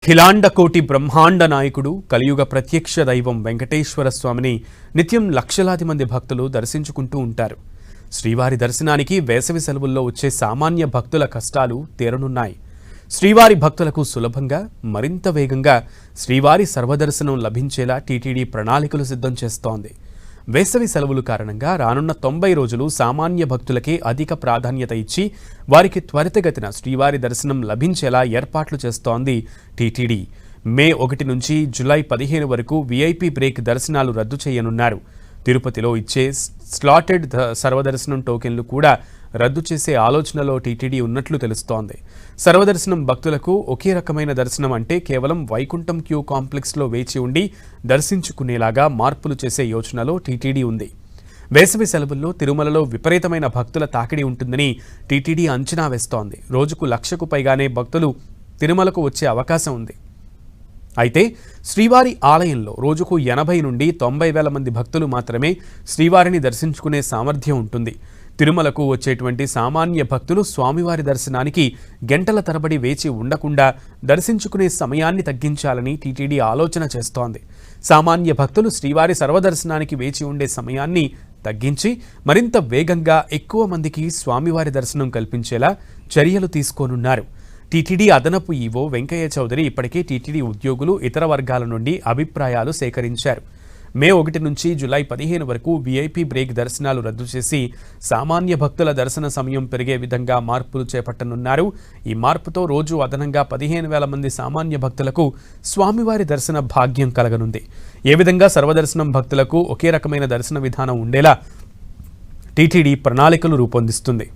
ఖిలాండకోటి బ్రహ్మాండ నాయకుడు కలియుగ ప్రత్యక్ష దైవం వెంకటేశ్వర స్వామిని నిత్యం లక్షలాది మంది భక్తులు దర్శించుకుంటూ ఉంటారు. శ్రీవారి దర్శనానికి వేసవి సెలవుల్లో వచ్చే సామాన్య భక్తుల కష్టాలు తీరనున్నాయి. శ్రీవారి భక్తులకు సులభంగా మరింత వేగంగా శ్రీవారి సర్వదర్శనం లభించేలా టీటీడీ ప్రణాళికలు సిద్ధం చేస్తోంది. వేసవి సెలవుల కారణంగా రానున్న 90 రోజులు సామాన్య భక్తులకే అధిక ప్రాధాన్యత ఇచ్చి వారికి త్వరితగతిన శ్రీవారి దర్శనం లభించేలా ఏర్పాట్లు చేస్తోంది టీటీడీ. మే 1 నుంచి జూలై 15 వరకు వీఐపీ బ్రేక్ దర్శనాలు రద్దు చేయనున్నారు. తిరుపతిలో ఇచ్చే స్లాటెడ్ సర్వదర్శనం టోకెన్లు కూడా రద్దు చేసే ఆలోచనలో టీటీడీ ఉన్నట్లు తెలుస్తోంది. సర్వదర్శనం భక్తులకు ఒకే రకమైన దర్శనం అంటే కేవలం వైకుంఠం క్యూ కాంప్లెక్స్లో వేచి ఉండి దర్శించుకునేలాగా మార్పులు చేసే యోచనలో టీటీడీ ఉంది. వేసవి సెలవుల్లో తిరుమలలో విపరీతమైన భక్తుల తాకిడి ఉంటుందని టీటీడీ అంచనా వేస్తోంది. రోజుకు 1,00,000కు పైగానే భక్తులు తిరుమలకు వచ్చే అవకాశం ఉంది. అయితే శ్రీవారి ఆలయంలో రోజుకు 80 నుండి 90 వేల మంది భక్తులు మాత్రమే శ్రీవారిని దర్శించుకునే సామర్థ్యం ఉంటుంది. తిరుమలకు వచ్చేటువంటి సామాన్య భక్తులు స్వామివారి దర్శనానికి గంటల తరబడి వేచి ఉండకుండా దర్శించుకునే సమయాన్ని తగ్గించాలని టీటీడీ ఆలోచన చేస్తోంది. సామాన్య భక్తులు శ్రీవారి సర్వదర్శనానికి వేచి ఉండే సమయాన్ని తగ్గించి మరింత వేగంగా ఎక్కువ మందికి స్వామివారి దర్శనం కల్పించేలా చర్యలు తీసుకోనున్నారు. టీటీడీ అదనపు ఈవో వెంకయ్య చౌదరి ఇప్పటికే టీటీడీ ఉద్యోగులు ఇతర వర్గాల నుండి అభిప్రాయాలు సేకరించారు. మే 1 నుంచి జూలై 15 వరకు వీఐపీ బ్రేక్ దర్శనాలు రద్దు చేసి సామాన్య భక్తుల దర్శన సమయం పెరిగే విధంగా మార్పులు చేపట్టనున్నారు. ఈ మార్పుతో రోజు అదనంగా 15,000 మంది సామాన్య భక్తులకు స్వామివారి దర్శన భాగ్యం కలగనుంది. ఏ విధంగా సర్వదర్శనం భక్తులకు ఒకే రకమైన దర్శన విధానం ఉండేలా టీటీడీ ప్రణాళికలు రూపొందిస్తుంది.